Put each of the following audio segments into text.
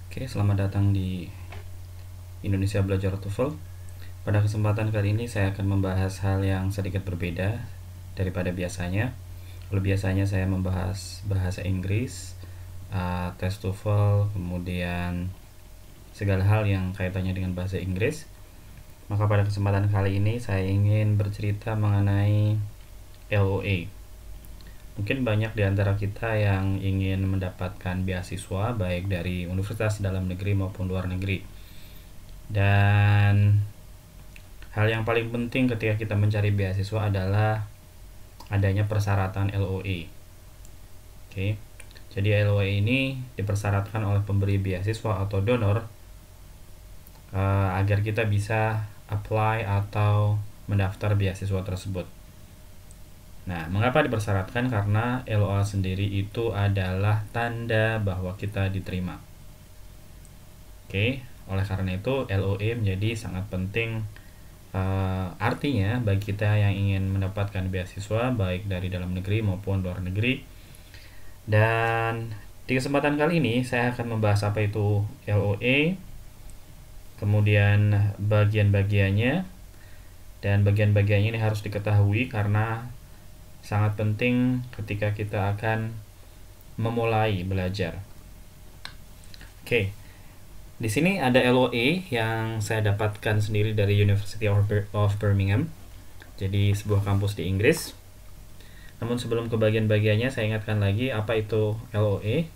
Oke, selamat datang di Indonesia Belajar TOEFL. Pada kesempatan kali ini saya akan membahas hal yang sedikit berbeda daripada biasanya. Kalau biasanya saya membahas bahasa Inggris, tes TOEFL, kemudian segala hal yang kaitannya dengan bahasa Inggris. Maka pada kesempatan kali ini saya ingin bercerita mengenai LOA. Mungkin banyak di antara kita yang ingin mendapatkan beasiswa baik dari universitas dalam negeri maupun luar negeri. Dan hal yang paling penting ketika kita mencari beasiswa adalah adanya persyaratan LOA. Oke. Jadi LOA ini dipersyaratkan oleh pemberi beasiswa atau donor agar kita bisa apply atau mendaftar beasiswa tersebut. Nah, mengapa dipersyaratkan? Karena LOA sendiri itu adalah tanda bahwa kita diterima. Oke, oleh karena itu LOA menjadi sangat penting. Artinya bagi kita yang ingin mendapatkan beasiswa baik dari dalam negeri maupun luar negeri. Dan di kesempatan kali ini saya akan membahas apa itu LOA, kemudian bagian-bagiannya, dan bagian-bagiannya ini harus diketahui karena sangat penting ketika kita akan memulai belajar. Oke. Di sini ada LOA yang saya dapatkan sendiri dari University of Birmingham. Jadi sebuah kampus di Inggris. Namun sebelum ke bagian-bagiannya saya ingatkan lagi apa itu LOA.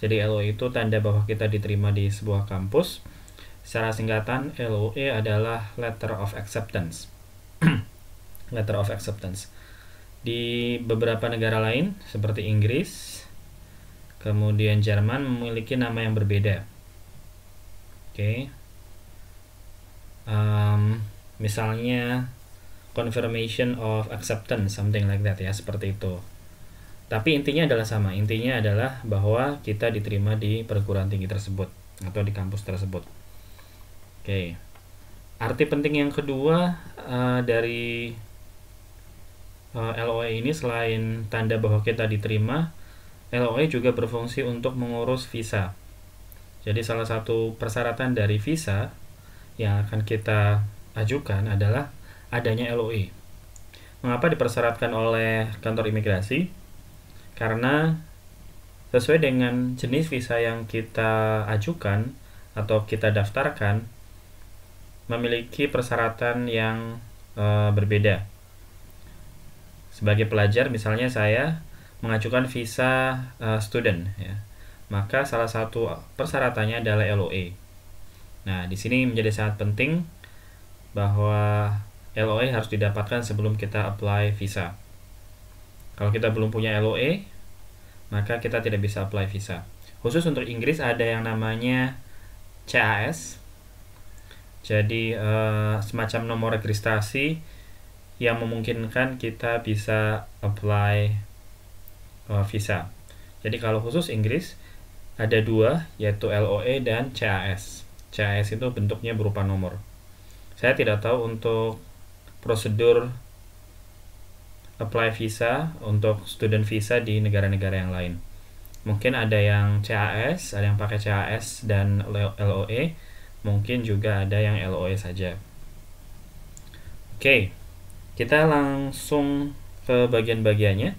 Jadi LOA itu tanda bahwa kita diterima di sebuah kampus. Secara singkatan LOA adalah Letter of Acceptance. Letter of Acceptance. Di beberapa negara lain seperti Inggris, kemudian Jerman memiliki nama yang berbeda. Oke. Misalnya confirmation of acceptance, something like that ya, seperti itu. Tapi intinya adalah sama. Intinya adalah bahwa kita diterima di perguruan tinggi tersebut atau di kampus tersebut. Oke. Arti penting yang kedua dari LOA ini selain tanda bahwa kita diterima, LOA juga berfungsi untuk mengurus visa. Jadi salah satu persyaratan dari visa yang akan kita ajukan adalah adanya LOA. Mengapa dipersyaratkan oleh kantor imigrasi? Karena sesuai dengan jenis visa yang kita ajukan atau kita daftarkan memiliki persyaratan yang berbeda. Sebagai pelajar misalnya saya mengajukan visa student ya. Maka salah satu persyaratannya adalah LOA. Nah, di sini menjadi sangat penting bahwa LOA harus didapatkan sebelum kita apply visa. Kalau kita belum punya LOA, maka kita tidak bisa apply visa. Khusus untuk Inggris ada yang namanya CAS. Jadi semacam nomor registrasi yang memungkinkan kita bisa apply visa. Jadi kalau khusus Inggris ada dua, yaitu LOA dan CAS. CAS itu bentuknya berupa nomor. Saya tidak tahu untuk prosedur apply visa untuk student visa di negara-negara yang lain. Mungkin ada yang CAS, ada yang pakai CAS dan LOA. Mungkin juga ada yang LOA saja. Oke, kita langsung ke bagian-bagiannya.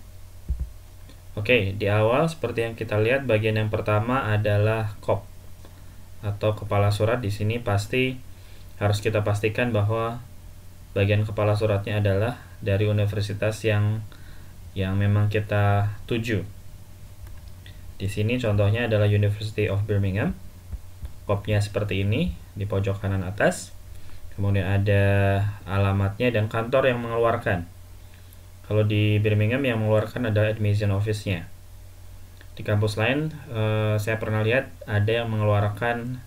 Oke, di awal seperti yang kita lihat bagian yang pertama adalah KOP atau kepala surat. Di sini pasti harus kita pastikan bahwa bagian kepala suratnya adalah dari universitas yang memang kita tuju. Di sini contohnya adalah University of Birmingham. KOP-nya seperti ini di pojok kanan atas. Kemudian ada alamatnya dan kantor yang mengeluarkan. Kalau di Birmingham yang mengeluarkan adalah admission office-nya. Di kampus lain saya pernah lihat ada yang mengeluarkan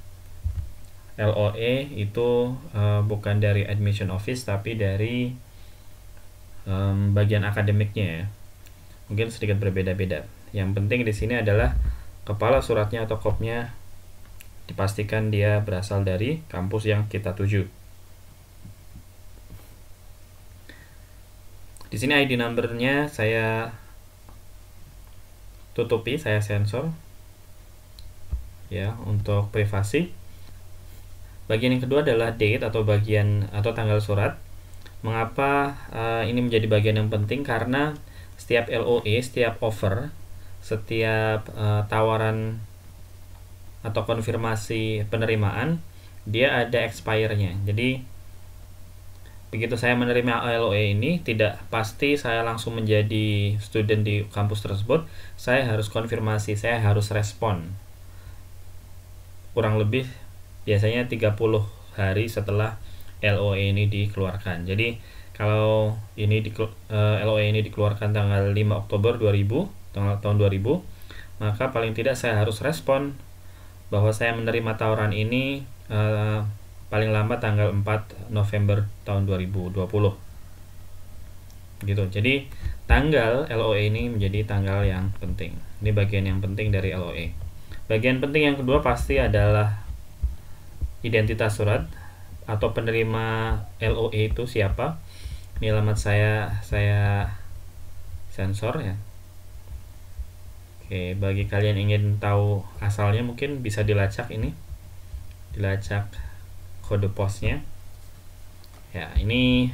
LOA itu bukan dari admission office tapi dari bagian akademiknya ya. Mungkin sedikit berbeda-beda. Yang penting di sini adalah kepala suratnya atau KOP-nya dipastikan dia berasal dari kampus yang kita tuju. Di sini ID number-nya saya tutupi, saya sensor. ya untuk privasi. Bagian yang kedua adalah date atau bagian atau tanggal surat. Mengapa ini menjadi bagian yang penting? Karena setiap LOE, setiap offer, setiap tawaran atau konfirmasi penerimaan, dia ada expire-nya. Jadi begitu saya menerima LOE ini, tidak pasti saya langsung menjadi student di kampus tersebut. Saya harus konfirmasi, saya harus respon. Kurang lebih biasanya 30 hari setelah LOE ini dikeluarkan. Jadi kalau ini LOE ini dikeluarkan tanggal 5 Oktober 2000, tahun 2000, maka paling tidak saya harus respon bahwa saya menerima tawaran ini paling lambat tanggal 4 November tahun 2020. Gitu. Jadi tanggal LOE ini menjadi tanggal yang penting. Ini bagian yang penting dari LOE. Bagian penting yang kedua pasti adalah identitas surat atau penerima LOE itu siapa. Ini alamat saya sensor ya. Oke, bagi kalian ingin tahu asalnya mungkin bisa dilacak ini. Dilacak kode posnya. Ya, ini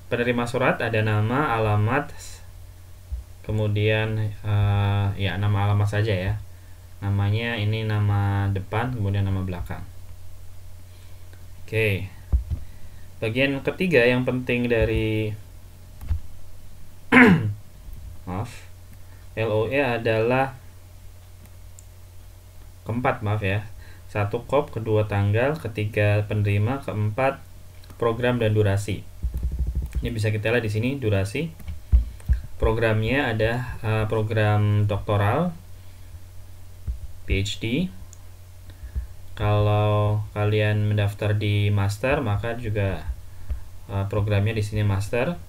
penerima surat ada nama, alamat, kemudian ya nama alamat saja ya. Namanya ini nama depan, kemudian nama belakang. Oke. Bagian ketiga yang penting dari maaf, LOE adalah keempat, maaf ya. 1 kop, kedua tanggal, ketiga penerima, keempat program dan durasi. Ini bisa kita lihat di sini durasi. Programnya ada program doktoral, PhD. Kalau kalian mendaftar di master, maka juga programnya di sini master,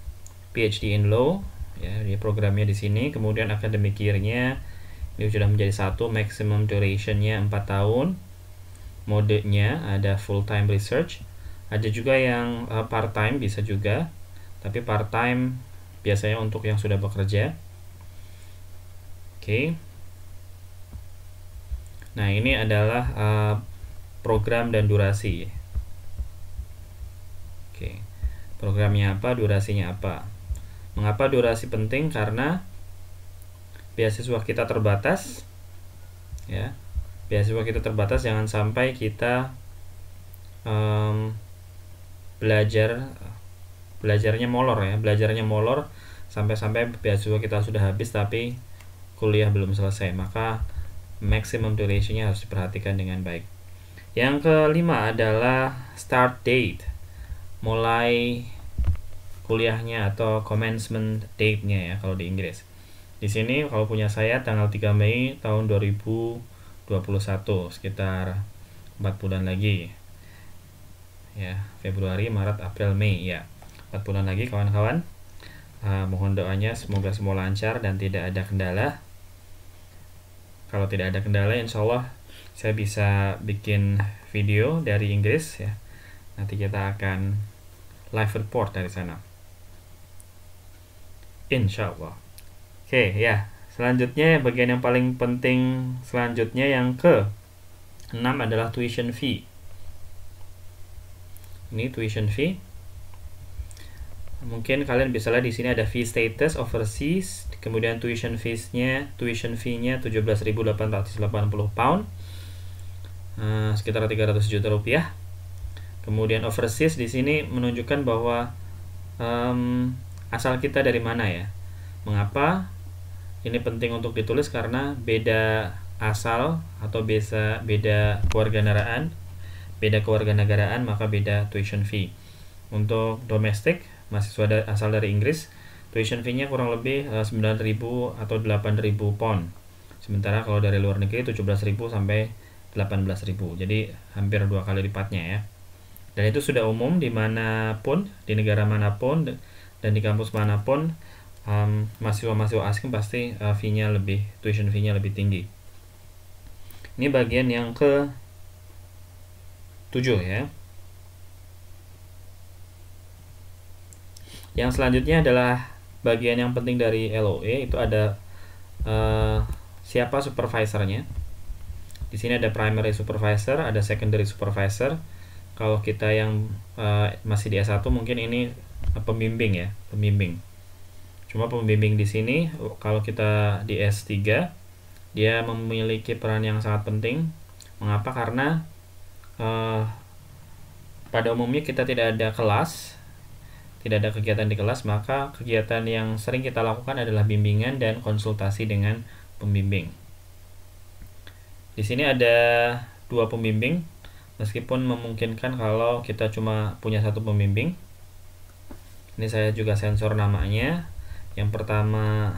PhD in law, ya, di programnya di sini. Kemudian academic year-nya ini sudah menjadi 1, maximum duration-nya 4 tahun. Modenya ada full time research. Ada juga yang part time bisa juga, tapi part time biasanya untuk yang sudah bekerja. Oke. Nah, ini adalah program dan durasi. Oke. Programnya apa, durasinya apa? Mengapa durasi penting? Karena beasiswa kita terbatas. Ya. Beasiswa kita terbatas, jangan sampai kita belajarnya molor sampai beasiswa kita sudah habis tapi kuliah belum selesai. Maka maximum duration-nya harus diperhatikan dengan baik. Yang kelima adalah start date, mulai kuliahnya atau commencement date-nya ya kalau di Inggris. Di sini kalau punya saya tanggal 3 Mei tahun 2021, sekitar 4 bulan lagi. Ya, Februari, Maret, April, Mei ya. 4 bulan lagi kawan-kawan. Mohon doanya semoga semua lancar dan tidak ada kendala. Kalau tidak ada kendala, insya Allah saya bisa bikin video dari Inggris ya. Nanti kita akan live report dari sana. Insya Allah. Oke ya. Selanjutnya bagian yang paling penting selanjutnya yang ke-6 adalah tuition fee. Ini tuition fee. Mungkin kalian bisa lihat di sini ada fee status overseas, kemudian tuition fee-nya 17.880 pound, sekitar 300 juta rupiah. Kemudian overseas di sini menunjukkan bahwa asal kita dari mana ya. Mengapa ini penting untuk ditulis? Karena beda asal atau beda kewarganegaraan maka beda tuition fee. Untuk domestik mahasiswa asal dari Inggris, tuition fee-nya kurang lebih 9.000 atau 8.000 pound. Sementara kalau dari luar negeri 17.000 sampai 18.000. Jadi hampir 2 kali lipatnya ya. Dan itu sudah umum dimanapun, di negara manapun dan di kampus manapun, mahasiswa-mahasiswa asing pasti tuition fee-nya lebih tinggi. Ini bagian yang ke-7 ya. Yang selanjutnya adalah bagian yang penting dari LOE, itu ada siapa supervisornya. Di sini ada primary supervisor, ada secondary supervisor. Kalau kita yang masih di S1 mungkin ini pembimbing ya, pembimbing. Cuma pembimbing di sini kalau kita di S3 dia memiliki peran yang sangat penting. Mengapa? Karena pada umumnya kita tidak ada kelas, tidak ada kegiatan di kelas, maka kegiatan yang sering kita lakukan adalah bimbingan dan konsultasi dengan pembimbing. Di sini ada 2 pembimbing, meskipun memungkinkan kalau kita cuma punya 1 pembimbing. Ini saya juga sensor namanya. Yang pertama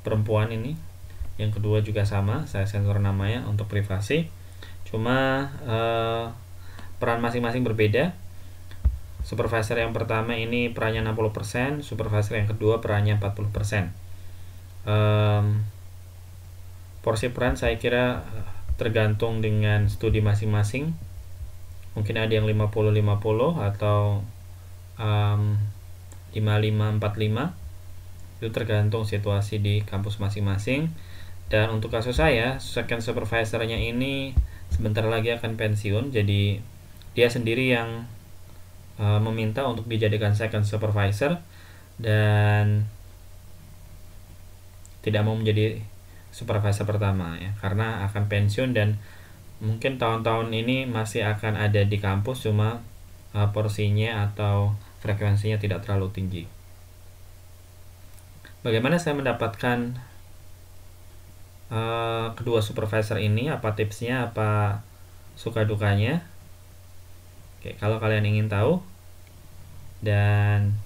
perempuan ini, yang kedua juga sama, saya sensor namanya untuk privasi. Cuma peran masing-masing berbeda. Supervisor yang pertama ini perannya 60%, supervisor yang kedua perannya 40%. Porsi peran saya kira tergantung dengan studi masing-masing. Mungkin ada yang 50-50 atau 55-45. Itu tergantung situasi di kampus masing-masing. Dan untuk kasus saya, second supervisornya ini sebentar lagi akan pensiun, jadi dia sendiri yang meminta untuk dijadikan second supervisor dan tidak mau menjadi supervisor pertama ya, karena akan pensiun dan mungkin tahun-tahun ini masih akan ada di kampus, cuma porsinya atau frekuensinya tidak terlalu tinggi. Bagaimana saya mendapatkan kedua supervisor ini? Apa tipsnya, apa suka dukanya? Oke, kalau kalian ingin tahu dan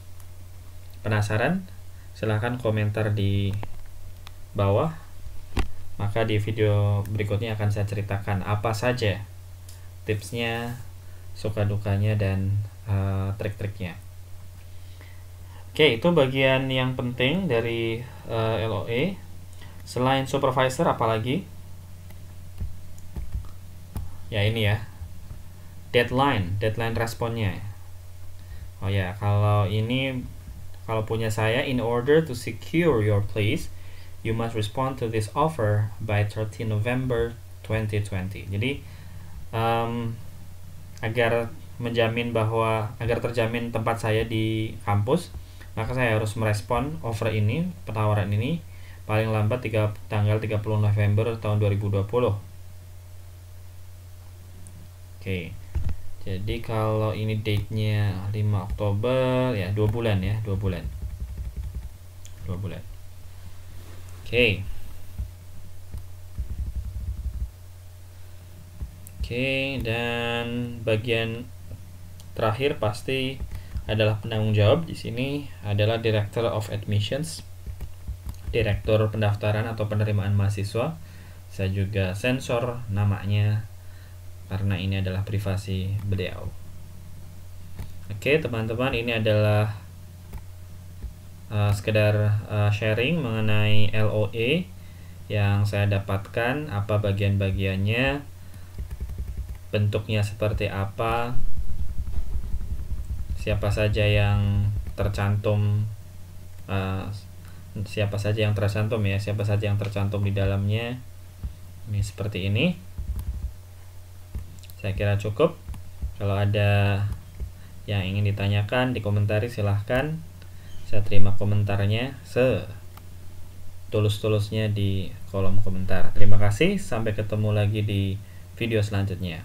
penasaran, silahkan komentar di bawah. Maka di video berikutnya akan saya ceritakan apa saja tipsnya, suka dukanya, dan trik-triknya. Oke, itu bagian yang penting dari LOE. Selain supervisor apalagi? Ya ini ya, deadline responnya. Oh ya, kalau punya saya, in order to secure your place, you must respond to this offer by 13 November 2020. Jadi agar terjamin tempat saya di kampus, maka saya harus merespon offer ini, penawaran ini paling lambat tanggal 30 November tahun 2020. Oke. Jadi kalau ini date-nya 5 Oktober ya, 2 bulan ya, 2 bulan. Oke, dan bagian terakhir pasti adalah penanggung jawab. Di sini adalah Director of Admissions, direktur pendaftaran atau penerimaan mahasiswa. Saya juga sensor namanya karena ini adalah privasi beliau. Oke, teman-teman, ini adalah sekedar sharing mengenai LOE yang saya dapatkan, apa bagian-bagiannya, bentuknya seperti apa, siapa saja yang tercantum di dalamnya. Ini seperti ini. Saya kira cukup. Kalau ada yang ingin ditanyakan di komentari, silahkan. Saya terima komentarnya setulus-tulusnya di kolom komentar. Terima kasih, sampai ketemu lagi di video selanjutnya.